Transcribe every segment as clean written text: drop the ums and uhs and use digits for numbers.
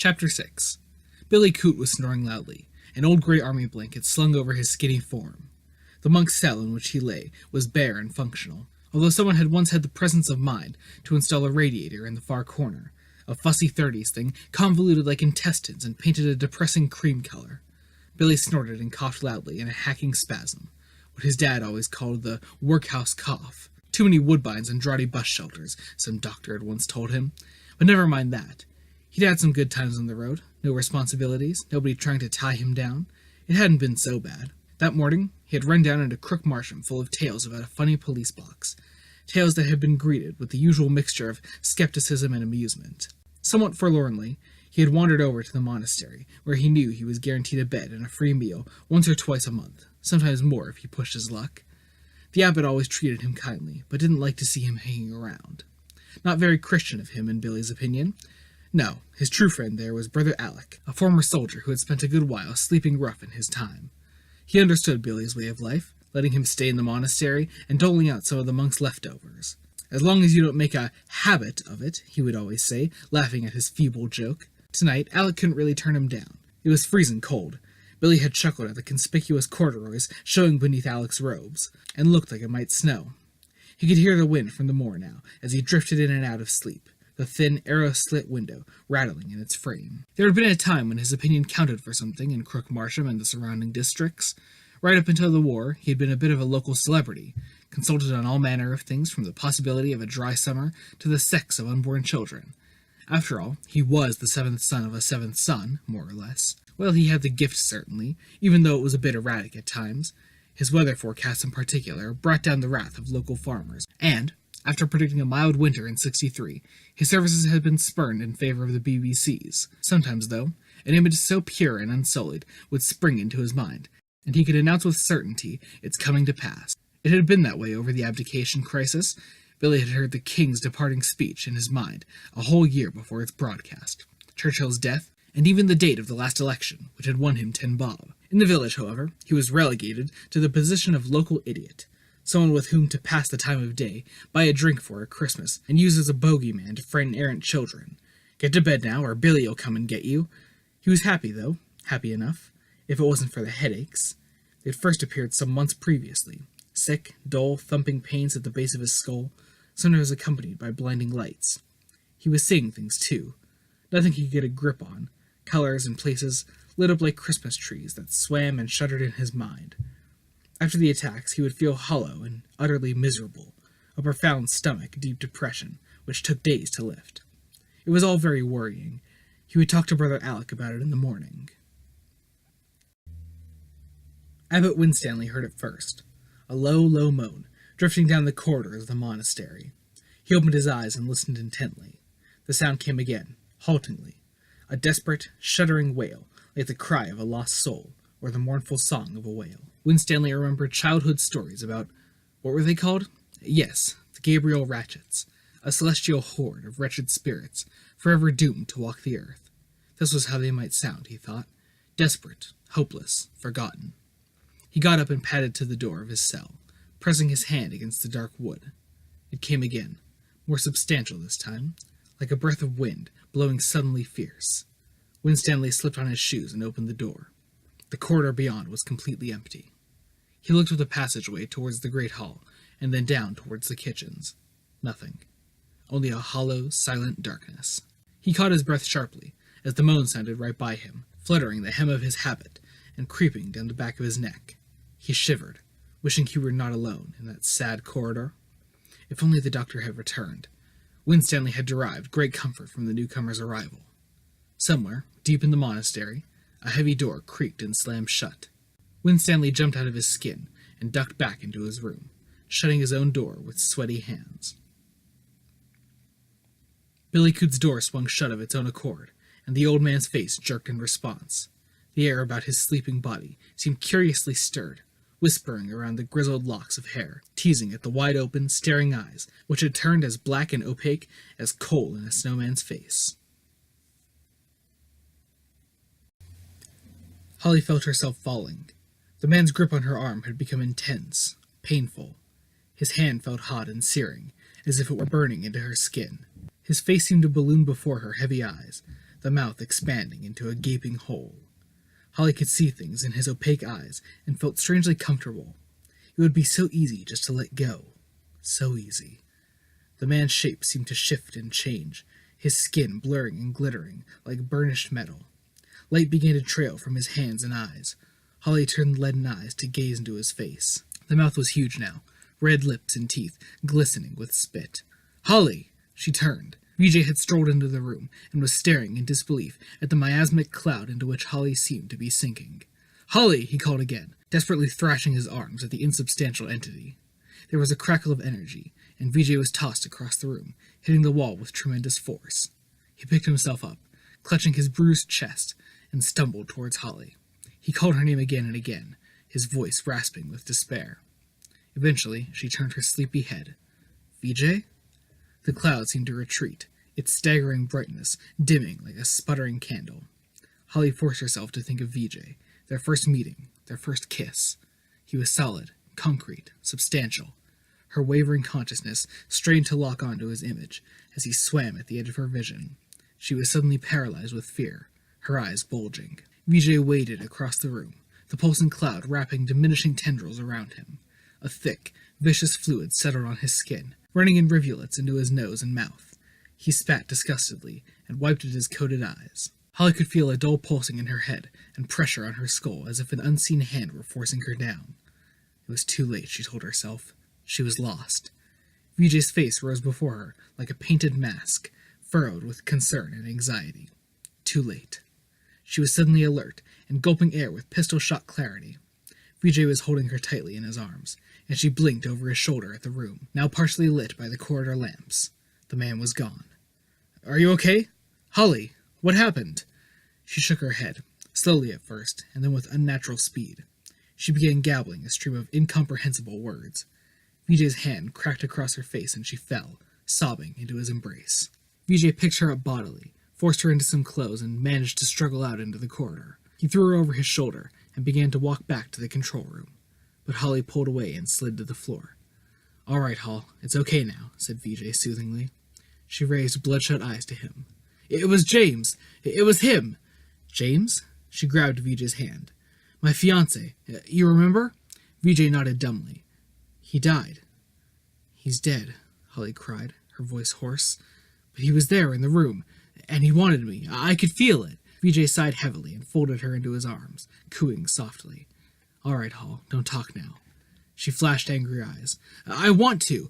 Chapter 6. Billy Coot was snoring loudly, an old grey army blanket slung over his skinny form. The monk's cell in which he lay was bare and functional, although someone had once had the presence of mind to install a radiator in the far corner, a fussy 30s thing convoluted like intestines and painted a depressing cream color. Billy snorted and coughed loudly in a hacking spasm, what his dad always called the workhouse cough. Too many woodbines and draughty bus shelters, some doctor had once told him. But never mind that. He'd had some good times on the road, no responsibilities, nobody trying to tie him down. It hadn't been so bad. That morning, he had run down into Crook Marsham full of tales about a funny police box. Tales that had been greeted with the usual mixture of skepticism and amusement. Somewhat forlornly, he had wandered over to the monastery, where he knew he was guaranteed a bed and a free meal once or twice a month, sometimes more if he pushed his luck. The abbot always treated him kindly, but didn't like to see him hanging around. Not very Christian of him, in Billy's opinion. No, his true friend there was Brother Alec, a former soldier who had spent a good while sleeping rough in his time. He understood Billy's way of life, letting him stay in the monastery and doling out some of the monk's leftovers. As long as you don't make a habit of it, he would always say, laughing at his feeble joke. Tonight, Alec couldn't really turn him down. It was freezing cold. Billy had chuckled at the conspicuous corduroys showing beneath Alec's robes, and looked like it might snow. He could hear the wind from the moor now, as he drifted in and out of sleep, the thin, arrow-slit window rattling in its frame. There had been a time when his opinion counted for something in Crook Marsham and the surrounding districts. Right up until the war, he had been a bit of a local celebrity, consulted on all manner of things from the possibility of a dry summer to the sex of unborn children. After all, he was the seventh son of a seventh son, more or less. Well, he had the gift, certainly, even though it was a bit erratic at times. His weather forecasts in particular brought down the wrath of local farmers, and, after predicting a mild winter in '63, his services had been spurned in favor of the BBC's. Sometimes, though, an image so pure and unsullied would spring into his mind, and he could announce with certainty its coming to pass. It had been that way over the abdication crisis. Billy had heard the King's departing speech in his mind a whole year before its broadcast, Churchill's death, and even the date of the last election, which had won him 10 bob. In the village, however, he was relegated to the position of local idiot, someone with whom to pass the time of day, buy a drink for at Christmas, and use as a bogeyman to frighten errant children. Get to bed now, or Billy'll come and get you. He was happy, though, happy enough, if it wasn't for the headaches. They had first appeared some months previously, sick, dull, thumping pains at the base of his skull, sometimes accompanied by blinding lights. He was seeing things, too. Nothing he could get a grip on. Colors and places lit up like Christmas trees that swam and shuddered in his mind. After the attacks, he would feel hollow and utterly miserable, a profound stomach, deep depression, which took days to lift. It was all very worrying. He would talk to Brother Alec about it in the morning. Abbot Winstanley heard it first, a low, low moan, drifting down the corridors of the monastery. He opened his eyes and listened intently. The sound came again, haltingly, a desperate, shuddering wail, like the cry of a lost soul, or the mournful song of a whale. Winstanley remembered childhood stories about, what were they called? Yes, the Gabriel Ratchets, a celestial horde of wretched spirits, forever doomed to walk the earth. This was how they might sound, he thought, desperate, hopeless, forgotten. He got up and padded to the door of his cell, pressing his hand against the dark wood. It came again, more substantial this time, like a breath of wind, blowing suddenly fierce. Winstanley slipped on his shoes and opened the door. The corridor beyond was completely empty. He looked up the passageway towards the great hall, and then down towards the kitchens. Nothing. Only a hollow, silent darkness. He caught his breath sharply, as the moan sounded right by him, fluttering the hem of his habit, and creeping down the back of his neck. He shivered, wishing he were not alone in that sad corridor. If only the doctor had returned. Winstanley had derived great comfort from the newcomer's arrival. Somewhere, deep in the monastery, a heavy door creaked and slammed shut. Winstanley jumped out of his skin and ducked back into his room, shutting his own door with sweaty hands. Billy Coot's door swung shut of its own accord, and the old man's face jerked in response. The air about his sleeping body seemed curiously stirred, whispering around the grizzled locks of hair, teasing at the wide-open, staring eyes, which had turned as black and opaque as coal in a snowman's face. Holly felt herself falling. The man's grip on her arm had become intense, painful. His hand felt hot and searing, as if it were burning into her skin. His face seemed to balloon before her heavy eyes, the mouth expanding into a gaping hole. Holly could see things in his opaque eyes and felt strangely comfortable. It would be so easy just to let go. So easy. The man's shape seemed to shift and change, his skin blurring and glittering like burnished metal. Light began to trail from his hands and eyes. Holly turned leaden eyes to gaze into his face. The mouth was huge now, red lips and teeth glistening with spit. "Holly!" She turned. VJ had strolled into the room and was staring in disbelief at the miasmic cloud into which Holly seemed to be sinking. "Holly!" he called again, desperately thrashing his arms at the insubstantial entity. There was a crackle of energy, and VJ was tossed across the room, hitting the wall with tremendous force. He picked himself up, clutching his bruised chest, and stumbled towards Holly. He called her name again and again, his voice rasping with despair. Eventually, she turned her sleepy head. "VJ?" The cloud seemed to retreat, its staggering brightness dimming like a sputtering candle. Holly forced herself to think of VJ, their first meeting, their first kiss. He was solid, concrete, substantial. Her wavering consciousness strained to lock onto his image as he swam at the edge of her vision. She was suddenly paralyzed with fear, her eyes bulging. VJ waded across the room, the pulsing cloud wrapping diminishing tendrils around him. A thick, vicious fluid settled on his skin, running in rivulets into his nose and mouth. He spat disgustedly and wiped at his coated eyes. Holly could feel a dull pulsing in her head and pressure on her skull as if an unseen hand were forcing her down. It was too late, she told herself. She was lost. VJ's face rose before her like a painted mask, furrowed with concern and anxiety. Too late. She was suddenly alert and gulping air with pistol-shot clarity. VJ was holding her tightly in his arms, and she blinked over his shoulder at the room, now partially lit by the corridor lamps. The man was gone. "Are you okay? Holly, what happened?" She shook her head, slowly at first, and then with unnatural speed. She began gabbling a stream of incomprehensible words. VJ's hand cracked across her face and she fell, sobbing, into his embrace. VJ picked her up bodily, forced her into some clothes, and managed to struggle out into the corridor. He threw her over his shoulder and began to walk back to the control room, but Holly pulled away and slid to the floor. "All right, Hall, it's okay now," said VJ soothingly. She raised bloodshot eyes to him. "It was James! It was him!" "James?" She grabbed VJ's hand. "My fiancé. You remember?" VJ nodded dumbly. "He died." "He's dead," Holly cried, her voice hoarse. "But he was there in the room, and he wanted me. I could feel it." VJ sighed heavily and folded her into his arms, cooing softly. "All right, Hall, don't talk now." She flashed angry eyes. I want to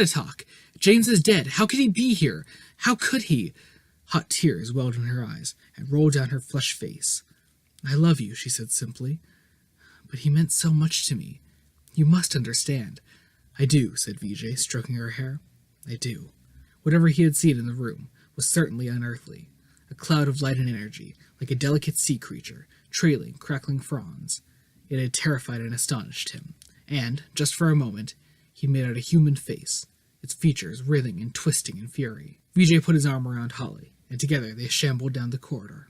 talk. James is dead. How could he be here? How could he?" Hot tears welled in her eyes and rolled down her flushed face. "I love you," she said simply. "But he meant so much to me. You must understand." "I do," said VJ, stroking her hair. "I do." Whatever he had seen in the room was certainly unearthly. A cloud of light and energy, like a delicate sea creature, trailing crackling fronds. It had terrified and astonished him, and, just for a moment, he made out a human face, its features writhing and twisting in fury. VJ put his arm around Holly, and together they shambled down the corridor.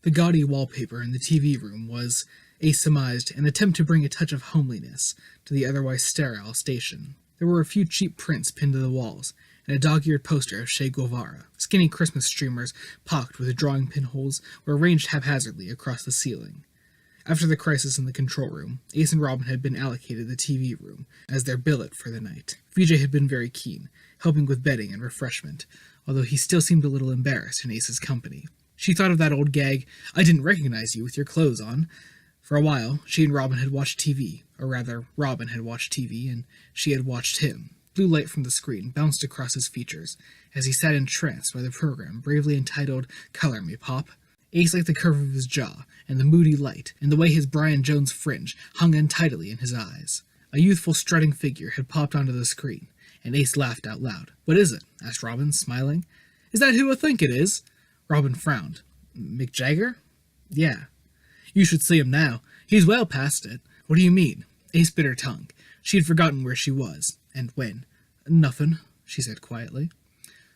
The gaudy wallpaper in the TV room was, Ace surmised, an attempt to bring a touch of homeliness to the otherwise sterile station. There were a few cheap prints pinned to the walls, and a dog-eared poster of Che Guevara. Skinny Christmas streamers, pocked with drawing pinholes, were arranged haphazardly across the ceiling. After the crisis in the control room, Ace and Robin had been allocated the TV room as their billet for the night. VJ had been very keen, helping with bedding and refreshment, although he still seemed a little embarrassed in Ace's company. She thought of that old gag, "I didn't recognize you with your clothes on." For a while, she and Robin had watched TV, or rather, Robin had watched TV, and she had watched him. Blue light from the screen bounced across his features as he sat entranced by the program bravely entitled "Color Me, Pop." Ace liked the curve of his jaw, and the moody light, and the way his Brian Jones fringe hung untidily in his eyes. A youthful strutting figure had popped onto the screen, and Ace laughed out loud. "What is it?" asked Robin, smiling. "Is that who I think it is?" Robin frowned. "Mick Jagger?" "Yeah." "You should see him now. He's well past it." "What do you mean?" Ace bit her tongue. She had forgotten where she was, and when. "Nothing," she said quietly.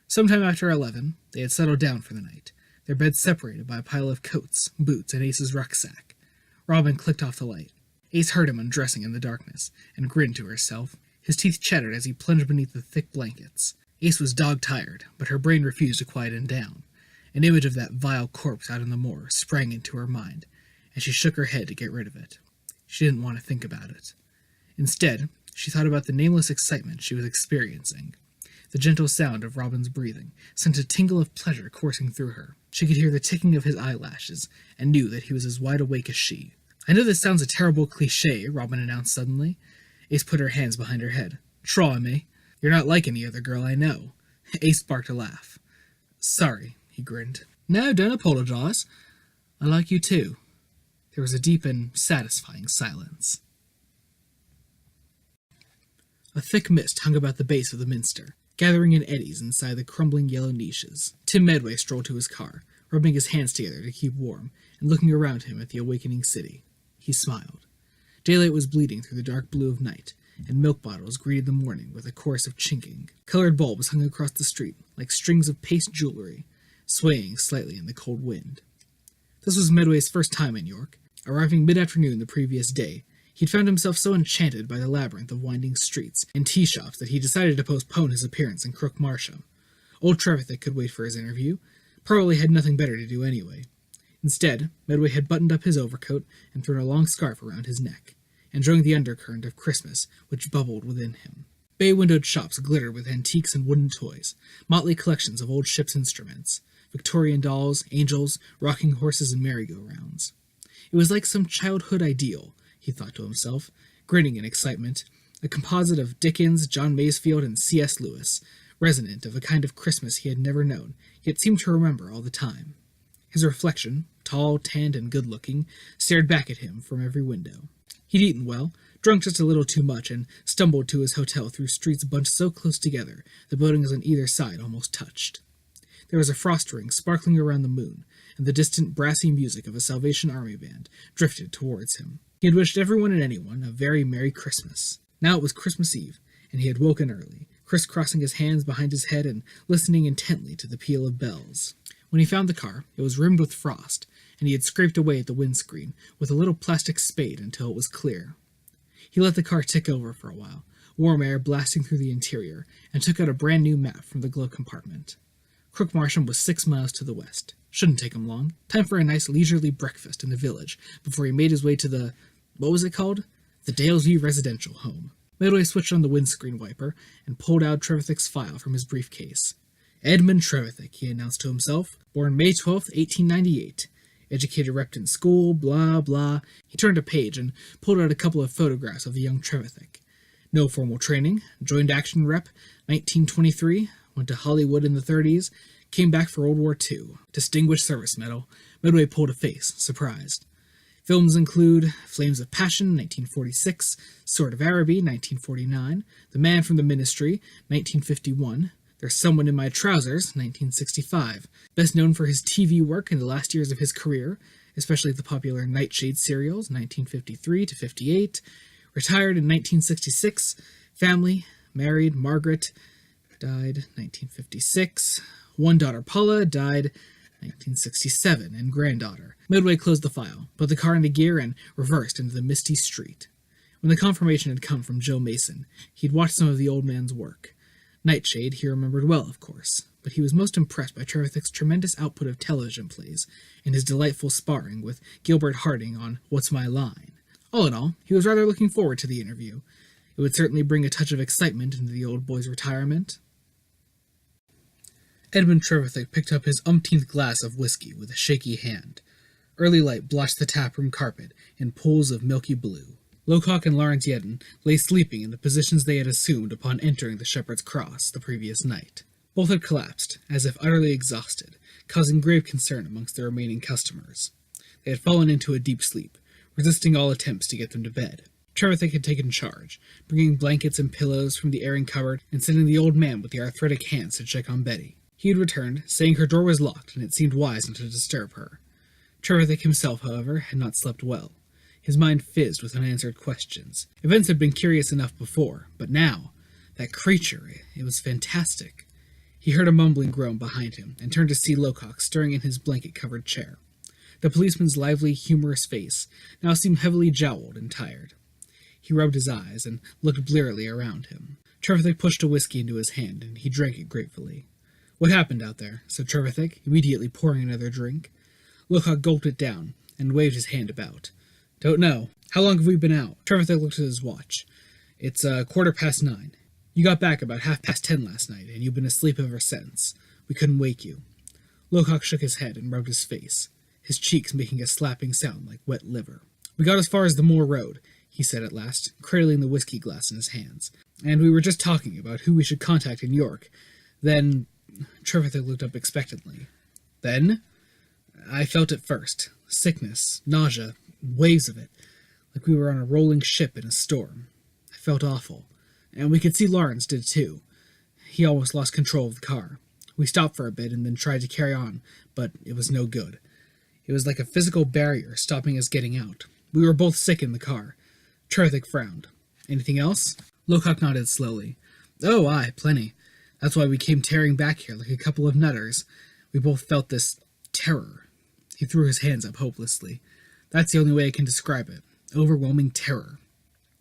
Sometime after 11, they had settled down for the night, their beds separated by a pile of coats, boots, and Ace's rucksack. Robin clicked off the light. Ace heard him undressing in the darkness, and grinned to herself. His teeth chattered as he plunged beneath the thick blankets. Ace was dog-tired, but her brain refused to quieten down. An image of that vile corpse out on the moor sprang into her mind, and she shook her head to get rid of it. She didn't want to think about it. Instead, she thought about the nameless excitement she was experiencing. The gentle sound of Robin's breathing sent a tingle of pleasure coursing through her. She could hear the ticking of his eyelashes, and knew that he was as wide awake as she. "I know this sounds a terrible cliché," Robin announced suddenly. Ace put her hands behind her head. "Try me. You're not like any other girl I know." Ace sparked a laugh. "Sorry," he grinned. "No, don't apologize. I like you too." There was a deep and satisfying silence. A thick mist hung about the base of the minster, gathering in eddies inside the crumbling yellow niches. Tim Medway strolled to his car, rubbing his hands together to keep warm, and looking around him at the awakening city. He smiled. Daylight was bleeding through the dark blue of night, and milk bottles greeted the morning with a chorus of chinking. Colored bulbs hung across the street like strings of paste jewelry, swaying slightly in the cold wind. This was Medway's first time in York. Arriving mid-afternoon the previous day, he'd found himself so enchanted by the labyrinth of winding streets and tea shops that he decided to postpone his appearance in Crook Marsham. Old Trevithick could wait for his interview, probably had nothing better to do anyway. Instead, Medway had buttoned up his overcoat and thrown a long scarf around his neck, enjoying the undercurrent of Christmas which bubbled within him. Bay-windowed shops glittered with antiques and wooden toys, motley collections of old ship's instruments, Victorian dolls, angels, rocking horses, and merry-go-rounds. It was like some childhood ideal, he thought to himself, grinning in excitement, a composite of Dickens, John Masefield, and C.S. Lewis, resonant of a kind of Christmas he had never known, yet seemed to remember all the time. His reflection, tall, tanned, and good-looking, stared back at him from every window. He'd eaten well, drunk just a little too much, and stumbled to his hotel through streets bunched so close together the buildings on either side almost touched. There was a frost ring sparkling around the moon, and the distant brassy music of a Salvation Army band drifted towards him. He had wished everyone and anyone a very Merry Christmas. Now it was Christmas Eve, and he had woken early, crisscrossing his hands behind his head and listening intently to the peal of bells. When he found the car, it was rimmed with frost, and he had scraped away at the windscreen with a little plastic spade until it was clear. He let the car tick over for a while, warm air blasting through the interior, and took out a brand-new map from the glove compartment. Crook Marsham was 6 miles to the west. Shouldn't take him long. Time for a nice leisurely breakfast in the village before he made his way to the... what was it called? The Dalesview Residential Home. Medway switched on the windscreen wiper and pulled out Trevithick's file from his briefcase. Edmund Trevithick, he announced to himself. Born May 12th, 1898. Educated Repton School, blah, blah. He turned a page and pulled out a couple of photographs of the young Trevithick. No formal training. Joined Action Rep, 1923. Went to Hollywood in the 30s. Came back for World War II. Distinguished Service Medal. Medway pulled a face, surprised. Films include Flames of Passion, 1946, Sword of Araby, 1949, The Man from the Ministry, 1951, There's Someone in My Trousers, 1965, best known for his TV work in the last years of his career, especially the popular Nightshade serials, 1953 to 58, retired in 1966, family, married, Margaret, died 1956, one daughter Paula, died 1967, and granddaughter. Medway closed the file, put the car into gear, and reversed into the misty street. When the confirmation had come from Joe Mason, he'd watched some of the old man's work. Nightshade he remembered well, of course, but he was most impressed by Trevithick's tremendous output of television plays and his delightful sparring with Gilbert Harding on What's My Line. All in all, he was rather looking forward to the interview. It would certainly bring a touch of excitement into the old boy's retirement. Edmund Trevithick picked up his umpteenth glass of whiskey with a shaky hand. Early light blotched the taproom carpet in pools of milky blue. Locock and Lawrence Yedden lay sleeping in the positions they had assumed upon entering the Shepherd's Cross the previous night. Both had collapsed, as if utterly exhausted, causing grave concern amongst the remaining customers. They had fallen into a deep sleep, resisting all attempts to get them to bed. Trevithick had taken charge, bringing blankets and pillows from the airing cupboard and sending the old man with the arthritic hands to check on Betty. He had returned, saying her door was locked and it seemed wise not to disturb her. Trevithick himself, however, had not slept well. His mind fizzed with unanswered questions. Events had been curious enough before, but now, that creature, it was fantastic. He heard a mumbling groan behind him, and turned to see Locock stirring in his blanket-covered chair. The policeman's lively, humorous face now seemed heavily jowled and tired. He rubbed his eyes and looked blearily around him. Trevithick pushed a whiskey into his hand, and he drank it gratefully. "What happened out there?" said Trevithick, immediately pouring another drink. Lockhart gulped it down, and waved his hand about. "Don't know. How long have we been out?" Trevithick looked at his watch. "It's 9:15. You got back about 10:30 last night, and you've been asleep ever since. We couldn't wake you." Lockhart shook his head and rubbed his face, his cheeks making a slapping sound like wet liver. "We got as far as the Moor Road," he said at last, cradling the whiskey glass in his hands. "And we were just talking about who we should contact in York. Then—" Trevithick looked up expectantly. "Then? I felt it first. Sickness, nausea, waves of it, like we were on a rolling ship in a storm. I felt awful. And we could see Lawrence did too. He almost lost control of the car. We stopped for a bit and then tried to carry on, but it was no good. It was like a physical barrier stopping us getting out. We were both sick in the car." Trevithick frowned. "Anything else?" Lockhart nodded slowly. "Oh, aye, plenty. That's why we came tearing back here like a couple of nutters. We both felt this terror." He threw his hands up hopelessly. "That's the only way I can describe it. Overwhelming terror.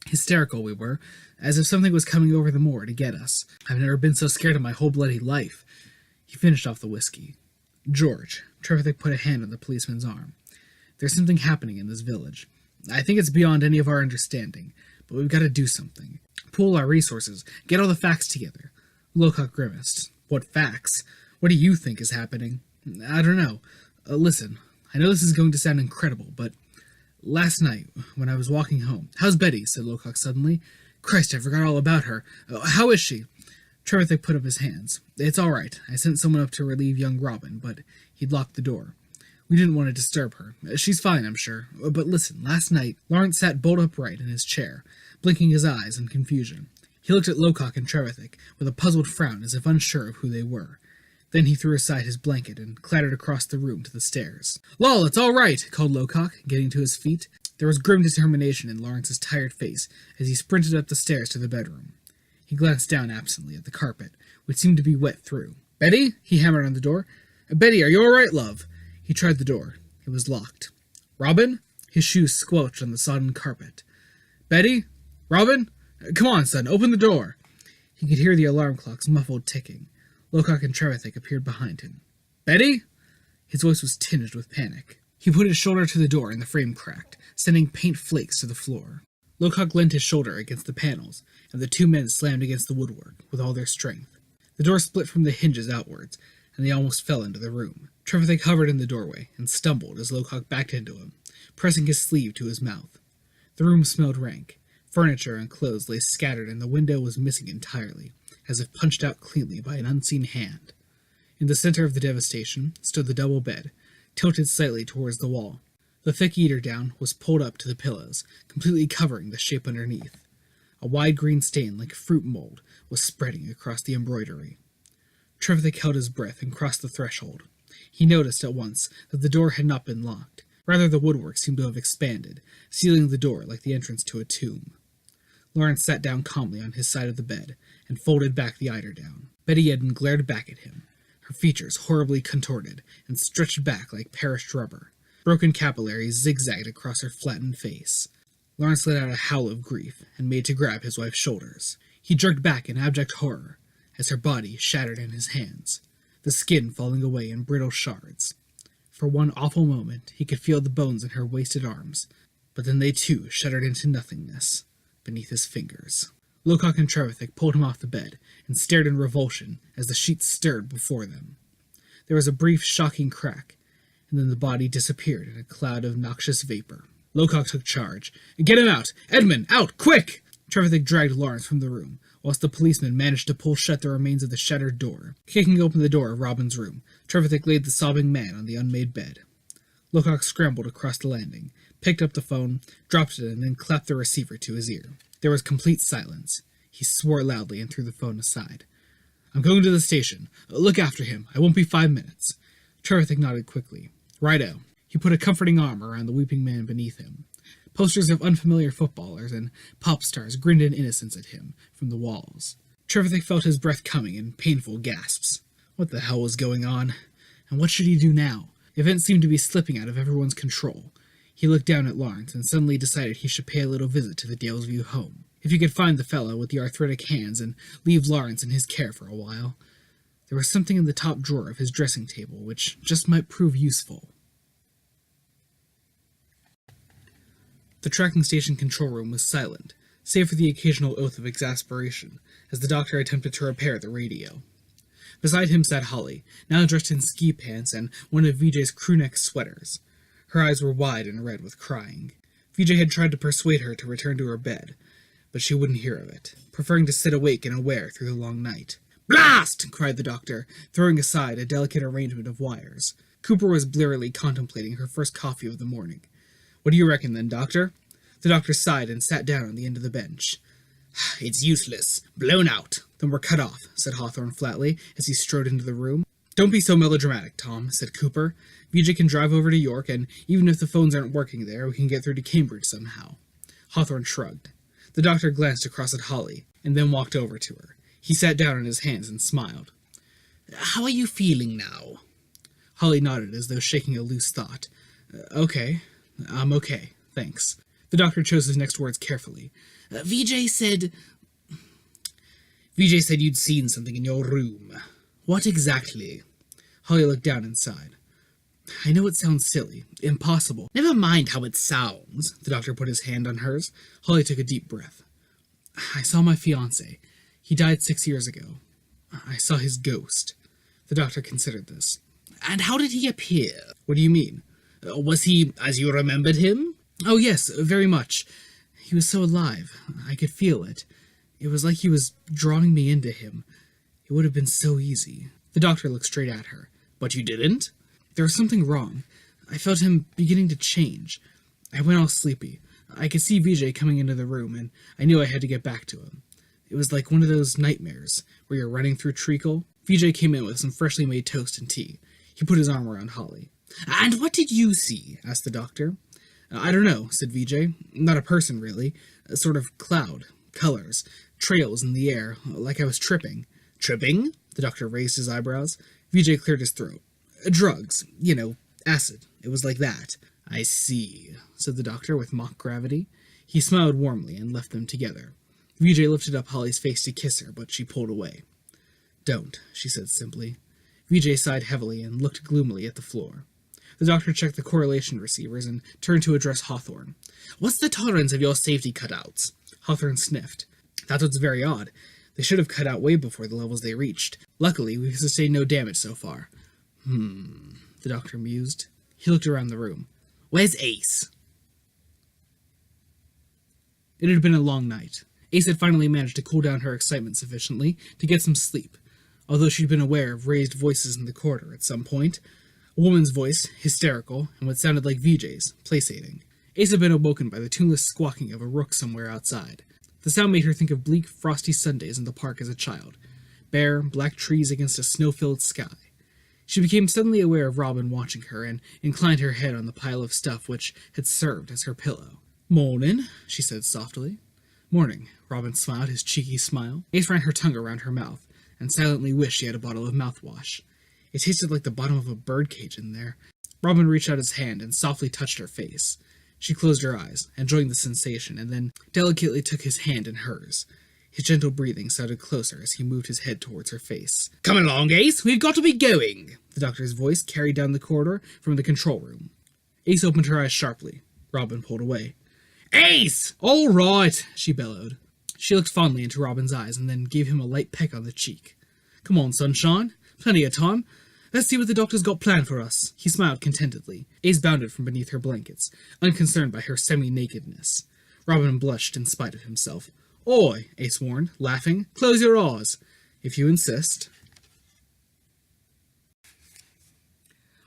Hysterical we were, as if something was coming over the moor to get us. I've never been so scared in my whole bloody life." He finished off the whiskey. "George," Trevithick put a hand on the policeman's arm, "there's something happening in this village. I think it's beyond any of our understanding, but we've got to do something. Pool our resources, get all the facts together." Lockhart grimaced. "What facts? What do you think is happening?" "I don't know. Listen, I know this is going to sound incredible, but last night, when I was walking home—" "How's Betty?" said Lockhart suddenly. "Christ, I forgot all about her. How is she?" Trevithick put up his hands. "It's all right. I sent someone up to relieve young Robin, but he'd locked the door. We didn't want to disturb her. She's fine, I'm sure. But listen, last night, Lawrence sat bolt upright in his chair, blinking his eyes in confusion. He looked at Lockhart and Trevithick with a puzzled frown as if unsure of who they were. Then he threw aside his blanket and clattered across the room to the stairs. "Lol, it's all right," called Lockhart, getting to his feet. There was grim determination in Lawrence's tired face as he sprinted up the stairs to the bedroom. He glanced down absently at the carpet, which seemed to be wet through. "Betty?" He hammered on the door. "Betty, are you all right, love?" He tried the door. It was locked. "Robin?" His shoes squelched on the sodden carpet. "Betty? Robin? Come on, son, open the door." He could hear the alarm clock's muffled ticking. Lockhart and Trevithick appeared behind him. "Betty?" His voice was tinged with panic. He put his shoulder to the door and the frame cracked, sending paint flakes to the floor. Lockhart leant his shoulder against the panels, and the two men slammed against the woodwork with all their strength. The door split from the hinges outwards, and they almost fell into the room. Trevithick hovered in the doorway and stumbled as Lockhart backed into him, pressing his sleeve to his mouth. The room smelled rank. Furniture and clothes lay scattered, and the window was missing entirely, as if punched out cleanly by an unseen hand. In the center of the devastation stood the double bed, tilted slightly towards the wall. The thick eider-down was pulled up to the pillows, completely covering the shape underneath. A wide green stain like fruit mold was spreading across the embroidery. Trevithick held his breath and crossed the threshold. He noticed at once that the door had not been locked. Rather, the woodwork seemed to have expanded, sealing the door like the entrance to a tomb. Lawrence sat down calmly on his side of the bed and folded back the eider-down. Betty Eden glared back at him, her features horribly contorted and stretched back like perished rubber. Broken capillaries zigzagged across her flattened face. Lawrence let out a howl of grief and made to grab his wife's shoulders. He jerked back in abject horror as her body shattered in his hands, the skin falling away in brittle shards. For one awful moment he could feel the bones in her wasted arms, but then they too shuddered into nothingness beneath his fingers. Lockhart and Trevithick pulled him off the bed and stared in revulsion as the sheets stirred before them. There was a brief, shocking crack, and then the body disappeared in a cloud of noxious vapor. Lockhart took charge. "Get him out! Edmund, out, quick!" Trevithick dragged Lawrence from the room, whilst the policeman managed to pull shut the remains of the shattered door. Kicking open the door of Robin's room, Trevithick laid the sobbing man on the unmade bed. Lockhart scrambled across the landing, picked up the phone, dropped it, and then clapped the receiver to his ear. There was complete silence. He swore loudly and threw the phone aside. "I'm going to the station. Look after him. I won't be 5 minutes." Trevithick nodded quickly. "Righto." He put a comforting arm around the weeping man beneath him. Posters of unfamiliar footballers and pop stars grinned in innocence at him from the walls. Trevithick felt his breath coming in painful gasps. What the hell was going on? And what should he do now? Events seemed to be slipping out of everyone's control. He looked down at Lawrence and suddenly decided he should pay a little visit to the Dalesview home. If you could find the fellow with the arthritic hands and leave Lawrence in his care for a while. There was something in the top drawer of his dressing table which just might prove useful. The tracking station control room was silent, save for the occasional oath of exasperation, as the doctor attempted to repair the radio. Beside him sat Holly, now dressed in ski pants and one of VJ's crewneck sweaters. Her eyes were wide and red with crying. VJ had tried to persuade her to return to her bed, but she wouldn't hear of it, preferring to sit awake and aware through the long night. "Blast!" cried the doctor, throwing aside a delicate arrangement of wires. Cooper was blearily contemplating her first coffee of the morning. "What do you reckon, then, Doctor?" The doctor sighed and sat down on the end of the bench. "It's useless. Blown out." "Then we're cut off," said Hawthorne flatly, as he strode into the room. "Don't be so melodramatic, Tom," said Cooper. "VJ can drive over to York, and even if the phones aren't working there, we can get through to Cambridge somehow." Hawthorne shrugged. The doctor glanced across at Holly, and then walked over to her. He sat down on his hands and smiled. "How are you feeling now?" Holly nodded as though shaking a loose thought. Okay. I'm okay, thanks." The doctor chose his next words carefully. VJ said you'd seen something in your room. What exactly?" Holly looked down and sighed. "I know it sounds silly, impossible." "Never mind how it sounds." The doctor put his hand on hers. Holly took a deep breath. "I saw my fiancé. He died 6 years ago. I saw his ghost." The doctor considered this. "And how did he appear?" "What do you mean?" "Was he as you remembered him?" "Oh, yes, very much. He was so alive. I could feel it. It was like he was drawing me into him. It would have been so easy." The doctor looked straight at her. "But you didn't?" "There was something wrong. I felt him beginning to change. I went all sleepy. I could see VJ coming into the room, and I knew I had to get back to him. It was like one of those nightmares, where you're running through treacle." VJ came in with some freshly made toast and tea. He put his arm around Holly. "And what did you see?" asked the doctor. "I don't know," said VJ. "Not a person, really. A sort of cloud. Colors. Trails in the air, like I was tripping." "Tripping?" The doctor raised his eyebrows. VJ cleared his throat. "Drugs. Acid. It was like that." "I see," said the doctor with mock gravity. He smiled warmly and left them together. VJ lifted up Holly's face to kiss her, but she pulled away. "Don't," she said simply. VJ sighed heavily and looked gloomily at the floor. The doctor checked the correlation receivers and turned to address Hawthorne. "What's the tolerance of your safety cutouts?" Hawthorne sniffed. "That's what's very odd. They should have cut out way before the levels they reached. Luckily, we've sustained no damage so far." The doctor mused. He looked around the room. "Where's Ace?" It had been a long night. Ace had finally managed to cool down her excitement sufficiently to get some sleep, although she'd been aware of raised voices in the corridor at some point. A woman's voice, hysterical, and what sounded like VJ's, placating. Ace had been awoken by the tuneless squawking of a rook somewhere outside. The sound made her think of bleak, frosty Sundays in the park as a child. Bare, black trees against a snow-filled sky. She became suddenly aware of Robin watching her and inclined her head on the pile of stuff which had served as her pillow. "Mornin'," she said softly. "Morning," Robin smiled his cheeky smile. Ace ran her tongue around her mouth and silently wished she had a bottle of mouthwash. It tasted like the bottom of a birdcage in there. Robin reached out his hand and softly touched her face. She closed her eyes, enjoying the sensation, and then delicately took his hand in hers. His gentle breathing sounded closer as he moved his head towards her face. "Come along, Ace, we've got to be going!" The doctor's voice carried down the corridor from the control room. Ace opened her eyes sharply. Robin pulled away. "Ace! All right!" she bellowed. She looked fondly into Robin's eyes and then gave him a light peck on the cheek. "Come on, sunshine. Plenty of time. Let's see what the doctor's got planned for us." He smiled contentedly. Ace bounded from beneath her blankets, unconcerned by her semi-nakedness. Robin blushed in spite of himself. "Oi," Ace warned, laughing. "Close your eyes, if you insist."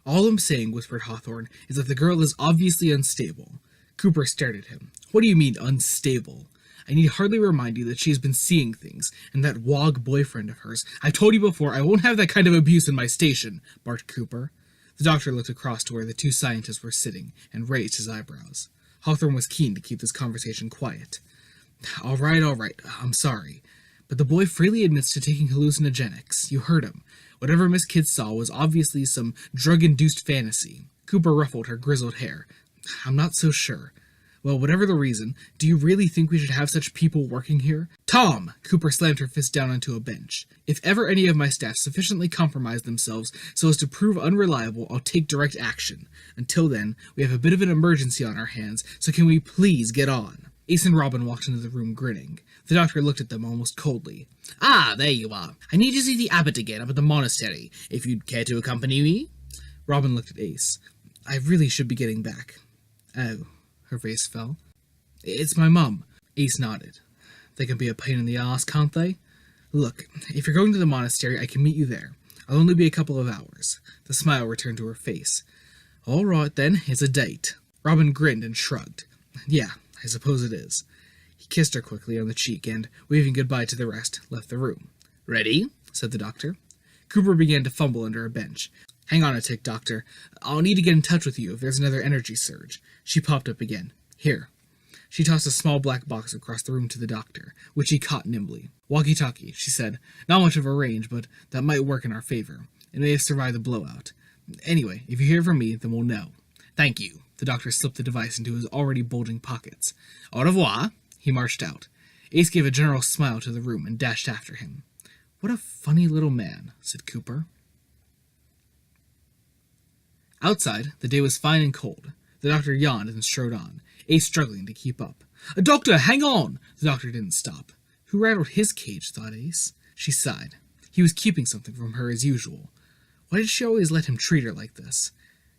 "All I'm saying," whispered Hawthorne, "is that the girl is obviously unstable." Cooper stared at him. "What do you mean, unstable? I need hardly remind you that she has been seeing things, and that wog boyfriend of hers. I've told you before, I won't have that kind of abuse in my station," barked Cooper. The doctor looked across to where the two scientists were sitting, and raised his eyebrows. Hawthorne was keen to keep this conversation quiet. All right, I'm sorry. But the boy freely admits to taking hallucinogenics. You heard him. Whatever Miss Kidd saw was obviously some drug-induced fantasy." Cooper ruffled her grizzled hair. "I'm not so sure. Well, whatever the reason, do you really think we should have such people working here? Tom! Cooper slammed her fist down onto a bench. If ever any of my staff sufficiently compromise themselves so as to prove unreliable, I'll take direct action. Until then, we have a bit of an emergency on our hands, so can we please get on? Ace and Robin walked into the room grinning. The doctor looked at them almost coldly. Ah, there you are. I need to see the abbot again up at the monastery, if you'd care to accompany me. Robin looked at Ace. I really should be getting back. Oh. Her face fell. It's my mum. Ace nodded. They can be a pain in the ass, can't they? Look, if you're going to the monastery, I can meet you there. I'll only be a couple of hours. The smile returned to her face. All right, then, it's a date. Robin grinned and shrugged. Yeah, I suppose it is. He kissed her quickly on the cheek and, waving goodbye to the rest, left the room. Ready? Said the doctor. Cooper began to fumble under a bench. Hang on a tick, Doctor. I'll need to get in touch with you if there's another energy surge. She popped up again. Here. She tossed a small black box across the room to the doctor, which he caught nimbly. Walkie-talkie, she said. Not much of a range, but that might work in our favor. It may have survived the blowout. Anyway, if you hear from me, then we'll know. Thank you. The doctor slipped the device into his already bulging pockets. Au revoir. He marched out. Ace gave a general smile to the room and dashed after him. What a funny little man, said Cooper. Outside, the day was fine and cold. The doctor yawned and strode on, Ace struggling to keep up. Doctor, hang on! The doctor didn't stop. Who rattled his cage, thought Ace. She sighed. He was keeping something from her as usual. Why did she always let him treat her like this?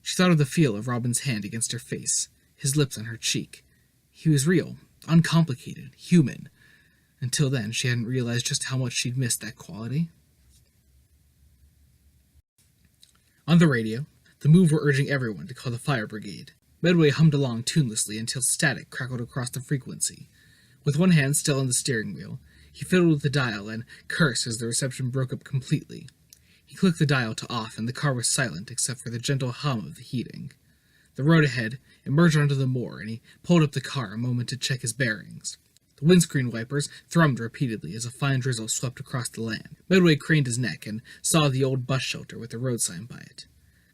She thought of the feel of Robin's hand against her face, his lips on her cheek. He was real, uncomplicated, human. Until then, she hadn't realized just how much she'd missed that quality. On the radio, the Move were urging everyone to call the fire brigade. Medway hummed along tunelessly until static crackled across the frequency. With one hand still on the steering wheel, he fiddled with the dial and cursed as the reception broke up completely. He clicked the dial to off, and the car was silent except for the gentle hum of the heating. The road ahead emerged onto the moor, and he pulled up the car a moment to check his bearings. The windscreen wipers thrummed repeatedly as a fine drizzle swept across the land. Medway craned his neck and saw the old bus shelter with the road sign by it.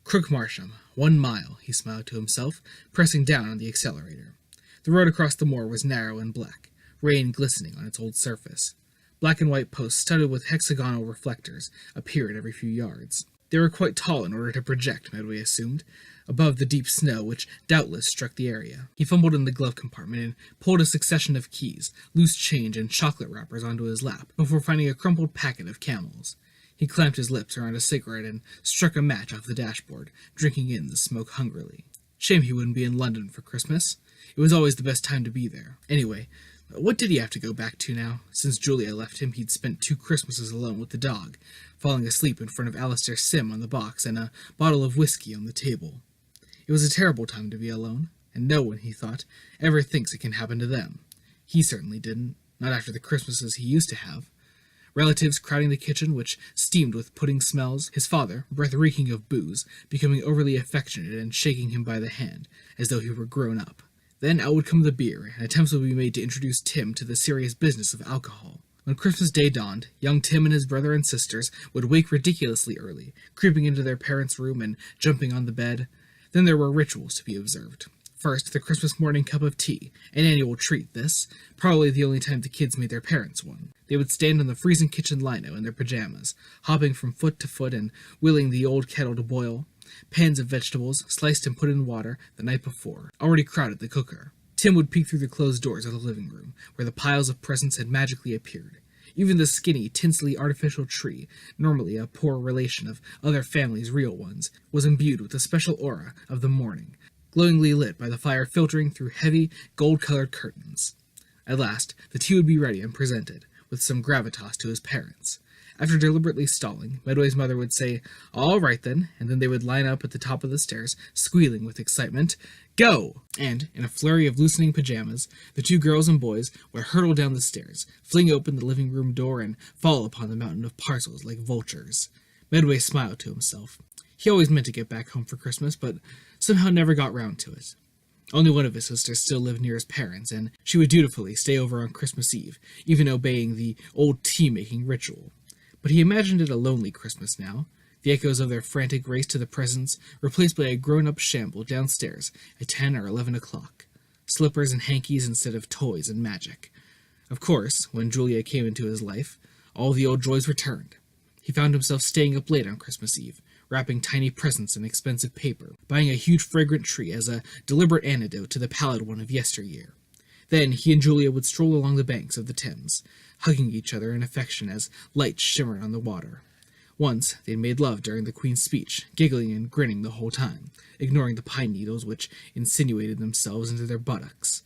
Crook Marsham, 1 mile, he smiled to himself, pressing down on the accelerator. The road across the moor was narrow and black, rain glistening on its old surface. Black and white posts studded with hexagonal reflectors appeared every few yards. They were quite tall in order to project, Medway assumed, above the deep snow which doubtless struck the area. He fumbled in the glove compartment and pulled a succession of keys, loose change, and chocolate wrappers onto his lap before finding a crumpled packet of Camels. He clamped his lips around a cigarette and struck a match off the dashboard, drinking in the smoke hungrily. Shame he wouldn't be in London for Christmas. It was always the best time to be there. Anyway, what did he have to go back to now? Since Julia left him, he'd spent 2 Christmases alone with the dog, falling asleep in front of Alistair Sim on the box and a bottle of whiskey on the table. It was a terrible time to be alone, and no one, he thought, ever thinks it can happen to them. He certainly didn't, not after the Christmases he used to have. Relatives crowding the kitchen, which steamed with pudding smells, his father, breath reeking of booze, becoming overly affectionate and shaking him by the hand, as though he were grown up. Then out would come the beer, and attempts would be made to introduce Tim to the serious business of alcohol. When Christmas Day dawned, young Tim and his brother and sisters would wake ridiculously early, creeping into their parents' room and jumping on the bed. Then there were rituals to be observed. First, the Christmas morning cup of tea, an annual treat, this, probably the only time the kids made their parents one. They would stand on the freezing kitchen lino in their pajamas, hopping from foot to foot and wheeling the old kettle to boil. Pans of vegetables, sliced and put in water the night before, already crowded the cooker. Tim would peek through the closed doors of the living room, where the piles of presents had magically appeared. Even the skinny, tinsely artificial tree, normally a poor relation of other families' real ones, was imbued with the special aura of the morning, glowingly lit by the fire filtering through heavy, gold-colored curtains. At last, the tea would be ready and presented, with some gravitas to his parents. After deliberately stalling, Medway's mother would say, "All right then," and then they would line up at the top of the stairs, squealing with excitement, "Go!" And, in a flurry of loosening pajamas, the 2 girls and boys would hurtle down the stairs, fling open the living room door, and fall upon the mountain of parcels like vultures. Medway smiled to himself. He always meant to get back home for Christmas, but somehow never got round to it. Only one of his sisters still lived near his parents, and she would dutifully stay over on Christmas Eve, even obeying the old tea-making ritual. But he imagined it a lonely Christmas now, the echoes of their frantic race to the presents replaced by a grown-up shamble downstairs at 10 or 11 o'clock. slippers and hankies instead of toys and magic. Of course, when Julia came into his life, all the old joys returned. He found himself staying up late on Christmas Eve, wrapping tiny presents in expensive paper, buying a huge fragrant tree as a deliberate antidote to the pallid one of yesteryear. Then he and Julia would stroll along the banks of the Thames, hugging each other in affection as lights shimmered on the water. Once they made love during the Queen's speech, giggling and grinning the whole time, ignoring the pine needles which insinuated themselves into their buttocks.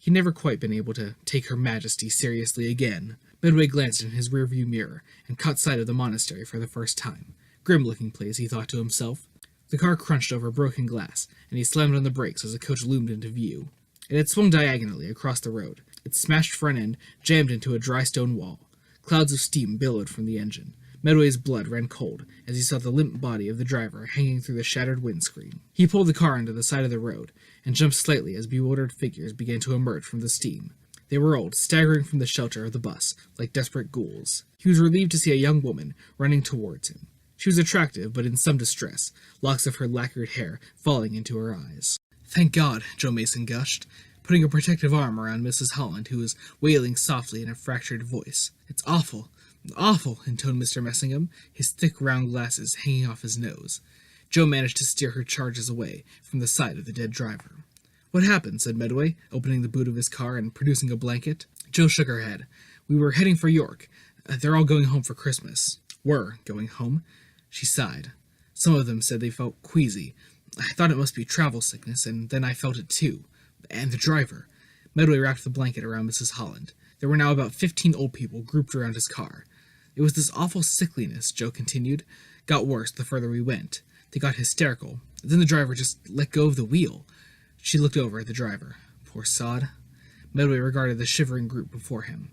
He'd never quite been able to take Her Majesty seriously again. Medway glanced in his rearview mirror and caught sight of the monastery for the first time. Grim-looking place, he thought to himself. The car crunched over broken glass, and he slammed on the brakes as the coach loomed into view. It had swung diagonally across the road. Its smashed front end jammed into a dry stone wall. Clouds of steam billowed from the engine. Medway's blood ran cold as he saw the limp body of the driver hanging through the shattered windscreen. He pulled the car onto the side of the road and jumped slightly as bewildered figures began to emerge from the steam. They were old, staggering from the shelter of the bus like desperate ghouls. He was relieved to see a young woman running towards him. She was attractive, but in some distress, locks of her lacquered hair falling into her eyes. "Thank God," Joe Mason gushed, putting a protective arm around Mrs. Holland, who was wailing softly in a fractured voice. "It's awful, awful," intoned Mr. Messingham, his thick round glasses hanging off his nose. Joe managed to steer her charges away from the side of the dead driver. "What happened?" said Medway, opening the boot of his car and producing a blanket. Joe shook her head. "We were heading for York. They're all going home for Christmas." "Were going home?" She sighed. "Some of them said they felt queasy. I thought it must be travel sickness, and then I felt it too. And the driver." Medway wrapped the blanket around Mrs. Holland. There were now about 15 old people grouped around his car. "It was this awful sickliness," Joe continued. "Got worse the further we went. They got hysterical. Then the driver just let go of the wheel." She looked over at the driver. "Poor sod." Medway regarded the shivering group before him.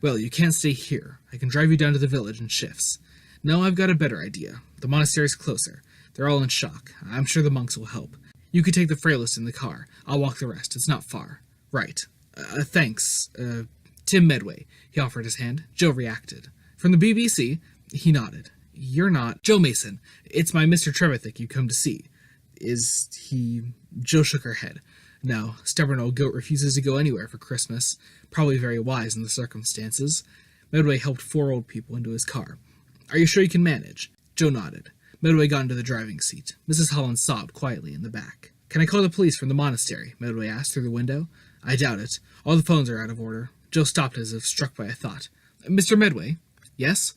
"Well, you can't stay here. I can drive you down to the village in shifts. No, I've got a better idea. The monastery's closer. They're all in shock. I'm sure the monks will help. You could take the frailest in the car. I'll walk the rest. It's not far." "Right. Thanks. Tim Medway." He offered his hand. Joe reacted. "From the BBC?" He nodded. "You're not—" "Joe Mason. It's my Mr. Trevithick you come to see." "Is he—" Joe shook her head. "No, stubborn old goat refuses to go anywhere for Christmas. Probably very wise in the circumstances." Medway helped 4 old people into his car. "Are you sure you can manage?" Joe nodded. Medway got into the driving seat. Mrs. Holland sobbed quietly in the back. "Can I call the police from the monastery?" Medway asked through the window. "I doubt it. All the phones are out of order." Joe stopped as if struck by a thought. "Mr. Medway?" "Yes?"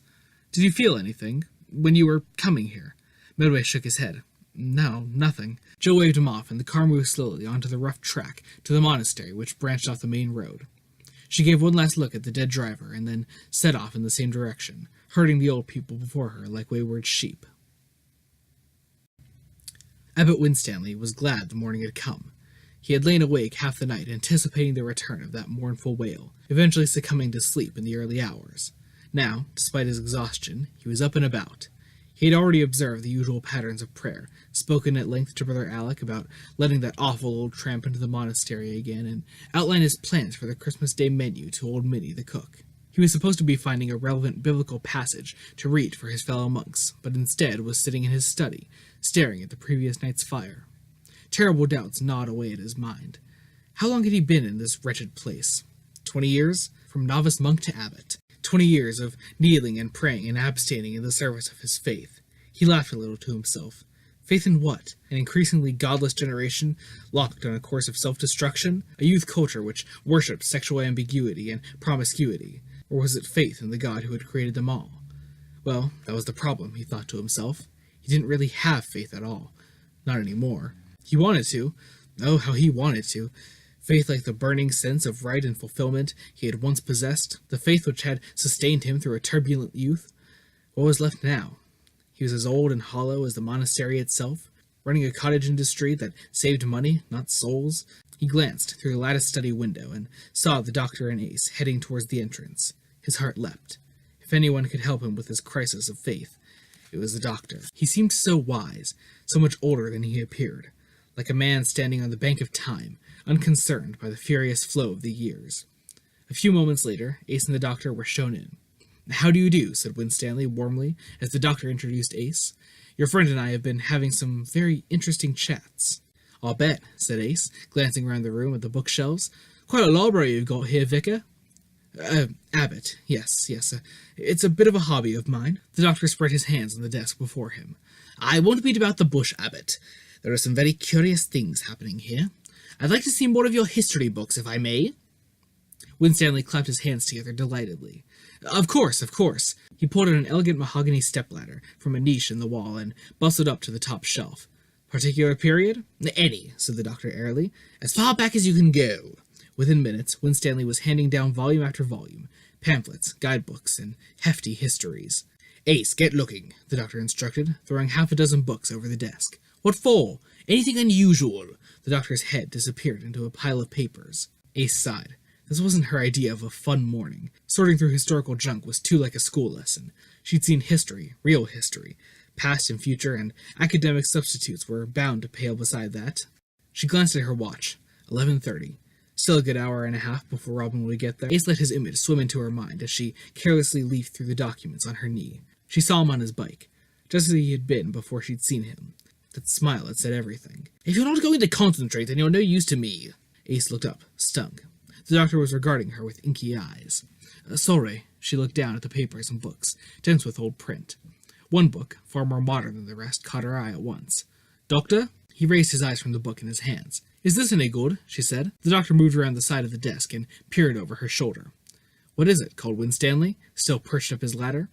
"Did you feel anything when you were coming here?" Medway shook his head. "No, nothing." Joe waved him off, and the car moved slowly onto the rough track to the monastery, which branched off the main road. She gave one last look at the dead driver, and then set off in the same direction, herding the old people before her like wayward sheep. Abbot Winstanley was glad the morning had come. He had lain awake half the night, anticipating the return of that mournful wail, eventually succumbing to sleep in the early hours. Now, despite his exhaustion, he was up and about. He had already observed the usual patterns of prayer, spoken at length to Brother Alec about letting that awful old tramp into the monastery again, and outlined his plans for the Christmas Day menu to old Minnie the cook. He was supposed to be finding a relevant biblical passage to read for his fellow monks, but instead was sitting in his study, staring at the previous night's fire. Terrible doubts gnawed away at his mind. How long had he been in this wretched place? 20 years? From novice monk to abbot. 20 years of kneeling and praying and abstaining in the service of his faith. He laughed a little to himself. Faith in what? An increasingly godless generation locked on a course of self-destruction? A youth culture which worshipped sexual ambiguity and promiscuity? Or was it faith in the God who had created them all? Well, that was the problem, he thought to himself. He didn't really have faith at all. Not anymore. He wanted to. Oh, how he wanted to. Faith like the burning sense of right and fulfillment he had once possessed, the faith which had sustained him through a turbulent youth. What was left now? He was as old and hollow as the monastery itself, running a cottage industry that saved money, not souls. He glanced through the latticed study window and saw the doctor and Ace heading towards the entrance. His heart leapt. If anyone could help him with his crisis of faith, it was the doctor. He seemed so wise, so much older than he appeared, like a man standing on the bank of time, unconcerned by the furious flow of the years. A few moments later, Ace and the doctor were shown in. "How do you do?" said Winstanley warmly, as the doctor introduced Ace. "Your friend and I have been having some very interesting chats." I'll bet, said Ace, glancing around the room at the bookshelves. Quite a library you've got here, Vicar. Abbot, yes. It's a bit of a hobby of mine. The doctor spread his hands on the desk before him. I won't beat about the bush, Abbot. There are some very curious things happening here. I'd like to see more of your history books, if I may. Winstanley clapped his hands together delightedly. Of course. He pulled out an elegant mahogany stepladder from a niche in the wall and bustled up to the top shelf. Particular period? Any, said the doctor airily. As far back as you can go. Within minutes, Winstanley was handing down volume after volume, pamphlets, guidebooks, and hefty histories. Ace, get looking, the doctor instructed, throwing half a dozen books over the desk. What for? Anything unusual? The doctor's head disappeared into a pile of papers. Ace sighed. This wasn't her idea of a fun morning. Sorting through historical junk was too like a school lesson. She'd seen history, real history. Past and future, and academic substitutes were bound to pale beside that. She glanced at her watch. 11:30. Still a good hour and a half before Robin would get there. Ace let his image swim into her mind as she carelessly leafed through the documents on her knee. She saw him on his bike, just as he had been before she'd seen him. That smile had said everything. If you're not going to concentrate, then you're no use to me. Ace looked up, stung. The doctor was regarding her with inky eyes. Sorry. She looked down at the papers and books, dense with old print. One book, far more modern than the rest, caught her eye at once. Doctor? He raised his eyes from the book in his hands. Is this any good? She said. The doctor moved around the side of the desk and peered over her shoulder. What is it? Called Winstanley, still perched up his ladder.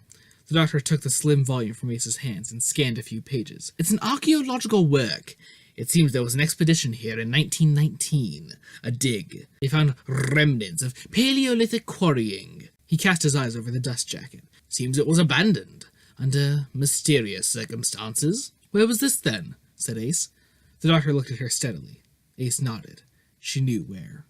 The doctor took the slim volume from Ace's hands and scanned a few pages. It's an archaeological work. It seems there was an expedition here in 1919. A dig. They found remnants of Paleolithic quarrying. He cast his eyes over the dust jacket. Seems it was abandoned. Under mysterious circumstances. Where was this, then? Said Ace. The doctor looked at her steadily. Ace nodded. She knew where.